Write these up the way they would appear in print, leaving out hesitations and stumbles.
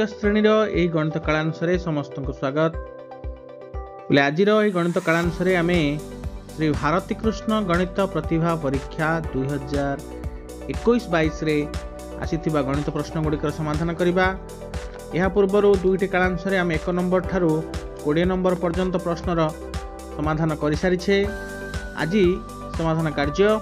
तृतीय श्रेणी यही गणित कालांश समस्त को स्वागत। आज गणित कालांश आम श्री भारती कृष्ण गणित प्रतिभा परीक्षा 2021-22 आसीथिबा गणित प्रश्न गुड़िकर समाधान करवा। यह पूर्व दुईटी कालांश आम 1 नंबर ठारू 20 नंबर पर्यंत प्रश्नर समाधान कर सारी। आज समाधान कार्य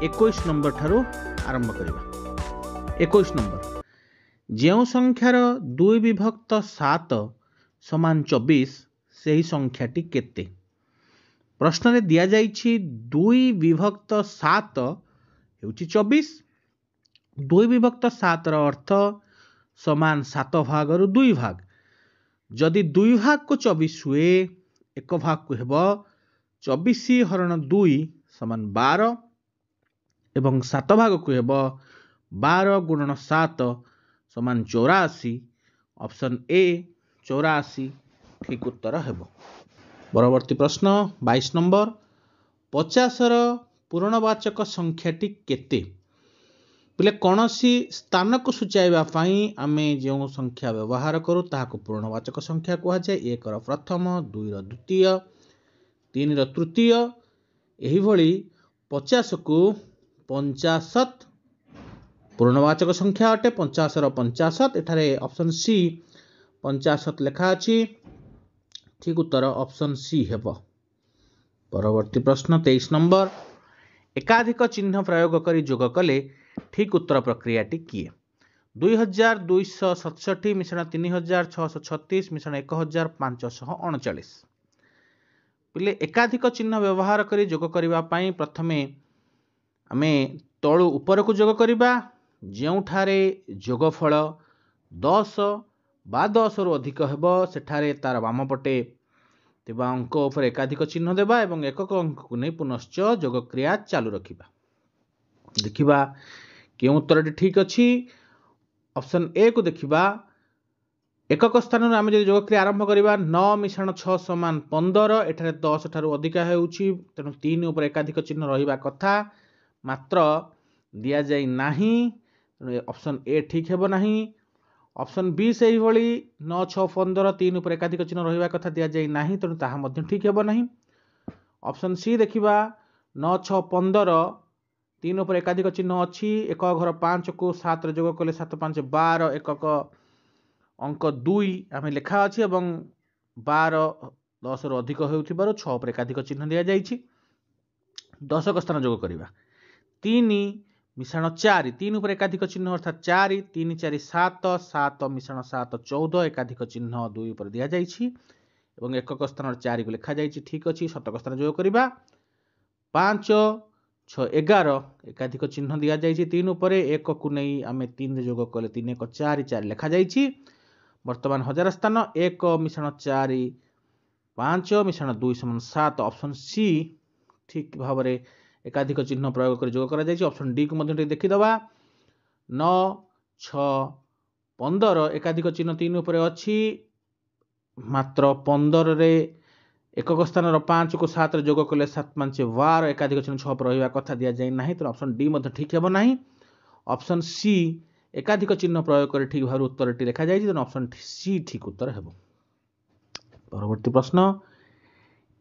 21 नंबर ठारू आरंभ करवा। 21 नंबर जो संख्यार 2 विभक्त 7 समान 24 से ही संख्याटी केते। प्रश्न रे दिया जाइछि 2 विभक्त 7 हेउछि 24। 2 विभक्त 7 रो अर्थ समान 7 भाग रु 2 भाग। जदि 2 भाग को 24 हुए, एक भाग को हेबो 24 हरण 2 समान 12 एवं 7 भाग को हेबो 12 गुणन 7 समान 84। ऑप्शन ए 84 ठीक उत्तर हेबो। परवर्ती प्रश्न 22 नंबर 50 रो पूर्णवाचक संख्याटी केते। बोले कौनसी स्थान को सूचाइबा पई आमे जो संख्या व्यवहार करू ताहाको पूर्णवाचक संख्या कहा जाए। 1 रो प्रथम, 2 रो द्वितीय, 3 रो तृतीय। एही भली 50 को 50 पूर्णवाचक संख्या अटे। 50 रो 50 एठारे ऑप्शन सी 50 लिखा अछि। ठीक उत्तर ऑप्शन सी हेबो। परवर्ती प्रश्न 23 नंबर एकाधिक चिन्ह प्रयोग करी जोग कले ठीक उत्तर प्रक्रियाटी किए। 2267 मिश्रण 3636 मिश्रण 1539। पिले एकाधिक चिन्ह व्यवहार करी जोग करिबा पई प्रथमे आमे तळु ऊपर को जोग करिबा। जोठारे जोगफल 10 बा 10 रु अधिक हेबो सेठारे तार वाम पटे तिबा अंक उपर एकाधिक चिन्ह देबा एवं एकक अंक को नहीं पुनश्च जोग क्रिया चालू रखिबा। देखिबा के उत्तरटी ठीक अछि। ऑप्शन ए को देखिबा। एकक स्थान आम जो जोग क्रिया आरंभ करिबा 9 मिश्रण 6 समान 15 एठारे 10 ठारू अधिक हेउछि तेनु 3 उपर एकाधिक चिन्ह रहिबा कथा मात्र दिया जाई नाही। ऑप्शन ए ठीक हेबो नाही। ऑप्शन बी से ही भली 9 6 15 3 उपर एकाधिक चिन्ह रहिबा कथा दिया जाई नाही तेनु ताहा मध्य ठीक हेबो नाही। ऑप्शन सी देखिबा 9 6 15 3 उपर एकाधिक चिन्ह अछि। एक घर 5 को 7 रे जोग कले 7 5 12 एकक अंक 2 आमे लिखा अछि एवं 12 10 रु अधिक हेउथिबारु 6 उपर एकाधिक चिन्ह दिया जाइछि। 10 का स्थान जोग करिबा 3 मिश्रण 4 3 उपर एकाधिक चिन्ह अर्थात 4 3 4 7 7 मिश्रण 7 14 एकाधिक चिन्ह 2 उपर दिया जाइछि एवं एकक स्थान 4 को लिखा जाइछि। ठीक अछि। शतक स्थान जोग करिबा 5 6 11 एकाधिक चिन्ह दिया जाइछि 3 उपर एक को नै आमे 3 रे जोग कले 3 1 4 4 लिखा जाइछि। वर्तमान हजार स्थान 1 मिश्रण 4 5 मिश्रण 2 समान 7। ऑप्शन सी ठीक भाव एकाधिक चिन्ह प्रयोग कर जोग करा जाइछि। ऑप्शन डी को मध्य देखि दबा 9 6 15 एकाधिक चिन्ह 3 उपर अछि मात्र 15 रे एकक स्थान 5 को 7 रे जोग कले 7 5 12 एकाधिक चिन्ह 6 पर रहिबा कथा दिया जाई नाही तो ऑप्शन डी मध्य ठीक हेबो नाही। ऑप्शन सी एकाधिक चिन्ह प्रयोग कर ठीक भाव उत्तरटी लिखा जाइछि तो ऑप्शन सी ठीक उत्तर हेबो। परवर्ती प्रश्न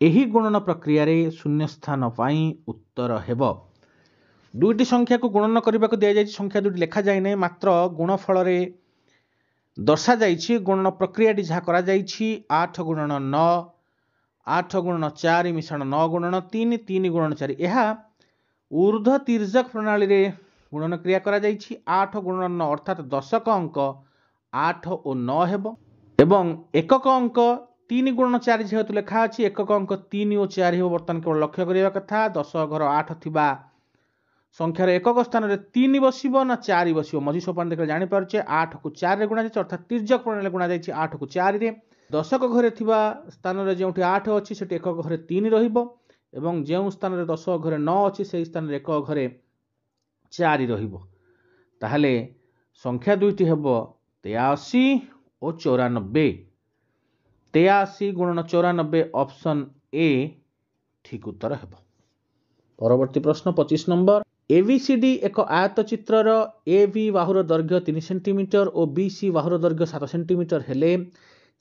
एही गुणन प्रक्रिया रे शून्य स्थान पाई उत्तर हेबो। दुईटी संख्या को गुणन करने को दिया जाइछि। संख्या दुईटी लिखा जाए नहीं मात्र गुणफल रे दर्शा जाइछि। गुणन प्रक्रिया जहाँ करा जाइछि 8 गुणन 9 8 गुणन 4 मिश्रण 9 गुणन 3 3 गुणन 4 यह ऊर्ध्व तिर्यक प्रणाली रे गुणन क्रिया करा जाइछि। 8 गुणन 9 अर्थात दशक अंक 8 और 9 हेबो एवं एकक अंक 3 गुणन 4 जेहेतु लिखा अछि एकक अंक 3 और 4 हेबो। वर्तमान केवल लक्ष्य करिया कथा 10 घर 8 थिबा संख्यार एकक स्थान रे 3 बसिबो ना 4 बसिबो मझी सोपान देखले जानि पारुछे 8 को 4 रे गुणा जाइछि अर्थात तिर्यक प्रणाली गुणा जाइछि 8 को 4 रे। दशक घरे थिबा स्थान रे जेउठी 8 अछि सेठी एकक घरे 3 रहिबो एवं जेउ स्थान रे दशक घरे 9 अछि सेही स्थान रे एकक घरे 4 रहिबो। ताहाले संख्या दुईटी हेबो 83 और 94। 83 गुणन 94 ऑप्शन ए ठीक उत्तर हेबो। परवर्ती प्रश्न 25 नंबर एबीसीडी एक आयतचित्रर एबी बाहुर दैर्घ्य 3 सेंटीमीटर और बीसी बाहुर दैर्घ्य 7 सेंटीमीटर हेले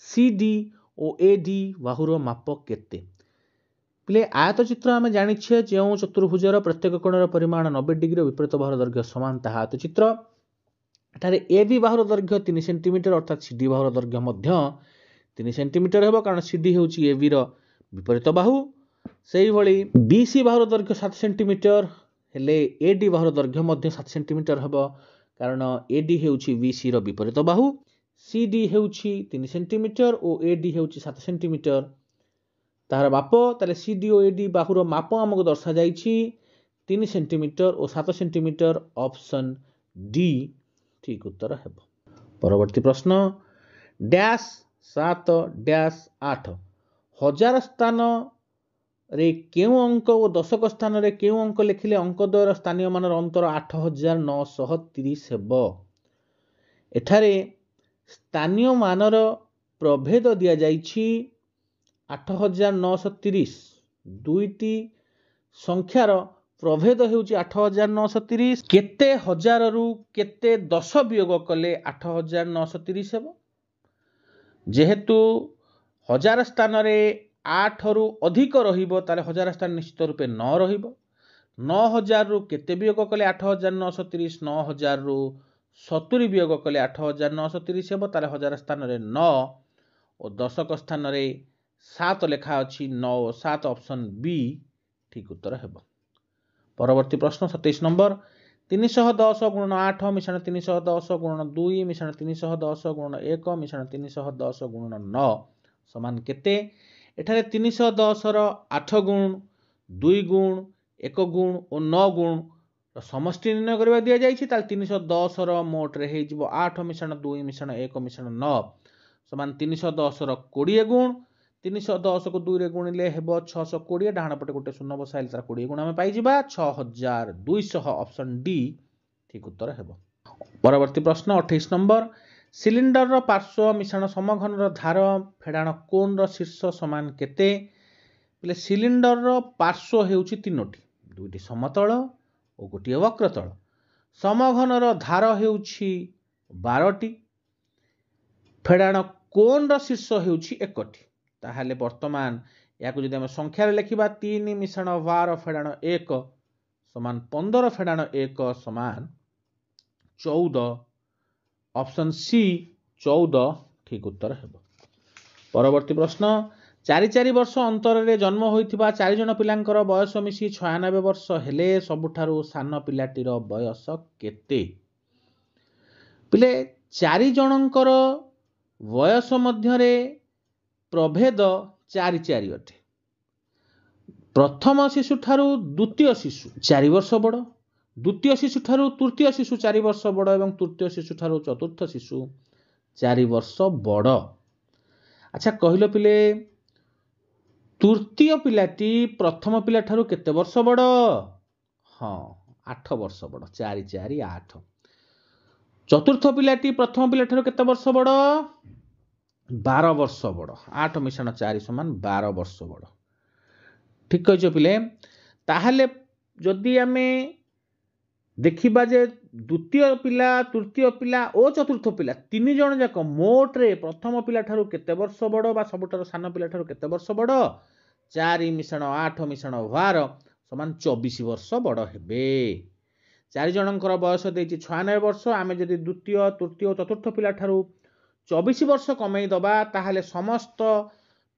सीडी और एडी बाहुर माप केते पिले आयतचित्र आम जानिछे जो चतुर्भुजर प्रत्येक कोणर परिमाण 90 डिग्री विपरीत बाहुर दैर्घ्य समान ताहा आयतचित्र एठारे एबी बाहुर दैर्घ्य 3 सेंटीमीटर अर्थात सीडी बाहुर दैर्घ्य मध्य 3 सेंटीमीटर हेबो कारण सीडी हेउची एबी रो विपरीत बाहु सेही भली बीसी बाहुर दैर्घ्य 7 सेंटीमीटर हेले एडी बाहुर दैर्घ्य मध्य 7 सेंटीमीटर हेबो कारण एडी हेउची बीसी रो विपरीत बाहु सीडी हेउची 3 सेंटीमीटर और एडी हेउची 7 सेंटीमीटर तार माप ताले सीडी और एडी बाहुर माप हमको दर्शा जाइछि 3 सेंटीमीटर और 7 सेंटीमीटर ऑप्शन डी ठीक उत्तर हेबो। परवर्ती प्रश्न डैश 7 डैश 8 हजार स्थान रे केउ अंक और दशक स्थान रे केउ अंक लिखिले अंक द्वयर स्थानीय मानर अंतर 8930 हेबो। एठारे स्थानीय मानर प्रभेद दिया जाइछि 8930 दुईटी संख्यार प्रभेद हेउची 8930 केते हजार रु केते 10 वियोग कले 8930 हेबो जेहेतु हजार स्थान रे 8 रु अधिक रहिबो ताले हजार स्थान निश्चित रूपे 9 रहिबो 9000 रु केते वियोग कले 8930 9000 रु 70 वियोग कले 8930 हेबो ताले हजार स्थान रे 9 और दशक स्थान रे 7 लेखा अछि 9 7 ऑप्शन बी ठीक उत्तर हेबो। परवर्ती प्रश्न 27 नंबर 310 गुणन 8 मिश्रण 310 गुणन 2 मिश्रण 310 गुणन 1 मिश्रण 310 गुणन 9 समान केते एठारे 310 रो 8 गुण 2 गुण 1 गुण और 9 गुण समष्टि निर्णय करबा दिया जाइछि ताल 310 रो मोट रे हे जिवो 8 मिश्रण 2 मिश्रण 1 मिश्रण 9 समान 310 रो 20 गुण 310 को 2 रे गुणिले हेबो 620 डाहाण पटे गोटे शून्य बसाइल तार 20 गुण आमे पाई जिबा 6200 ऑप्शन डी ठीक उत्तर हेबो। परवर्ती प्रश्न 28 नंबर सिलिंडर रो पार्श्व मिश्रण समघन रो धार फेडाण कोण रो शीर्ष समान केते पले सिलिंडर रो पार्श्व हेउची तीनोटी दुईटी समतल और गोटे वक्रतल समघन रो धार हेउची 12टी फेडाण कोण रो शीर्ष हेउची 1टी ताहले वर्तमान याकु जदि हम संख्या रे लिखिबा 3 मिश्रण 12 फेडाण 1 समान 15 फेडाण 1 समान 14 ऑप्शन सी 14 ठीक उत्तर हेबो। परवर्ती प्रश्न 4 वर्ष अंतर रे जन्म होइथिबा 4 जन पिलांकर बयस मिसी 96 वर्ष हेले सबुठारु सान पिलाटीर बयस केते पिले 4 जनंकर बयस मध्य रे प्रभेद 4 अटे प्रथम शिशु ठारू द्वितीय शिशु 4 वर्ष बड़ द्वितीय शिशु ठारू तृतीय शिशु 4 वर्ष बड़ एवं तृतीय शिशु ठारू चतुर्थ शिशु 4 वर्ष बड़। अच्छा कहलो पिले तृतीय पिलाटी प्रथम पिला ठारू केते वर्ष बड़ हाँ 8 वर्ष बड़ 4 4 8 चतुर्थ पिलाटी प्रथम पिला ठारू केते वर्ष बड़ 12 वर्ष बड़ 8 मिश्रण 4 समान 12 वर्ष बड़ ठीक कहिछ पिले ताहले जदि आमे देखिबा जे द्वितीय पिला तृतीय पिला और चतुर्थ पिला 3 जन जाक मोट रे प्रथम पिला ठारू केते वर्ष बड़ बा सबठारू सान पिला ठारू केते वर्ष बड़ 4 मिश्रण 8 मिश्रण 12 समान 24 वर्ष बड़ हेबे 4 जनकर बयस देछि 96 वर्ष आमे जदि द्वितीय तृतीय और चतुर्थ पिला ठारू 24 वर्ष कमई दबा ताहले समस्त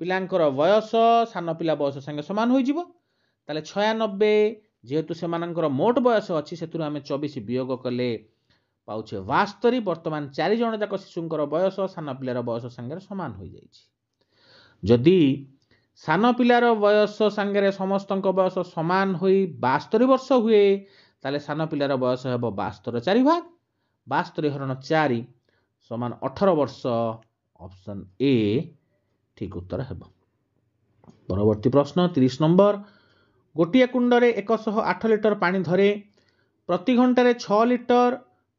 पिलांकर बयस सान पिला बयस संगे समान होई जिवो ताले 96 जेहेतु से मानकर मोट बयस अछि सेतुरु आमे 24 वियोग कले पाउछे 72 वर्तमान 4 जन जाक शिशुंकर बयस सान पिलार बयस संगे समान होई जाइछि जदि सान पिलार बयस संगे समस्तक बयस समान होई 72 वर्ष हुए ताले सान पिलार बयस हेबो 72 4 भाग 72 हरण 4 समान 18 वर्ष ऑप्शन ए ठीक उत्तर हेबो। परवर्ती प्रश्न 30 नंबर गोटिए कुंडरे 108 लिटर पानी धरे प्रति घंटे 6 लिटर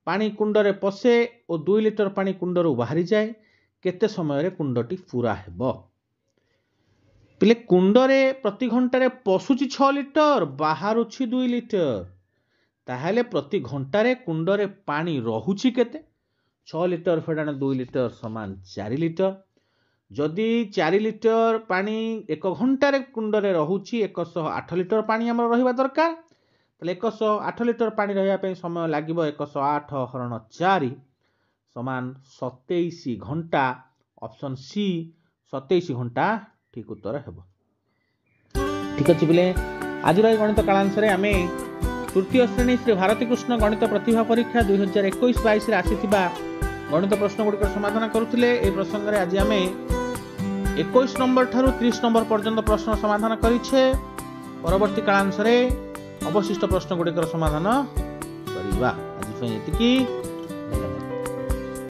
पानी कुंडरे पशे और 2 लिटर पानी कुंडरू बाहरी जाए केते समय कुंडटी पूरा हेबो पिले कुंडरे प्रति घंटे पशुची 6 लिटर बाहरुछि 2 लिटर ताहले प्रति घंटारे कुंडरे पानी रहुछि केते 6 लिटर फेडाण 2 लिटर समान 4 लिटर जदि 4 लिटर पानी 1 घंटारे कुंडरे रहुछि 108 लिटर पानी हमर रहिबा दरकार ताले 108 लिटर पानी रहिबा पय समय लागिबो 108 हरण 4 समान 27 घंटा ऑप्शन सी 27 घंटा ठीक उत्तर हेबो ठीक अछि बिले आज गणित कालांश रे आमे तृतीय श्रेणी श्री भारती कृष्ण गणित प्रतिभा परीक्षा 2021-22 रे आसीथिबा गणित प्रश्न गुड़िक समाधान करुथिले ए प्रसंग रे आज आमे 21 नंबर ठारू 30 नंबर पर्यंत प्रश्न समाधान करिछे परवर्ती कालांश रे अवशिष्ट प्रश्न गुड़िक समाधान करिबा आज एतिकी।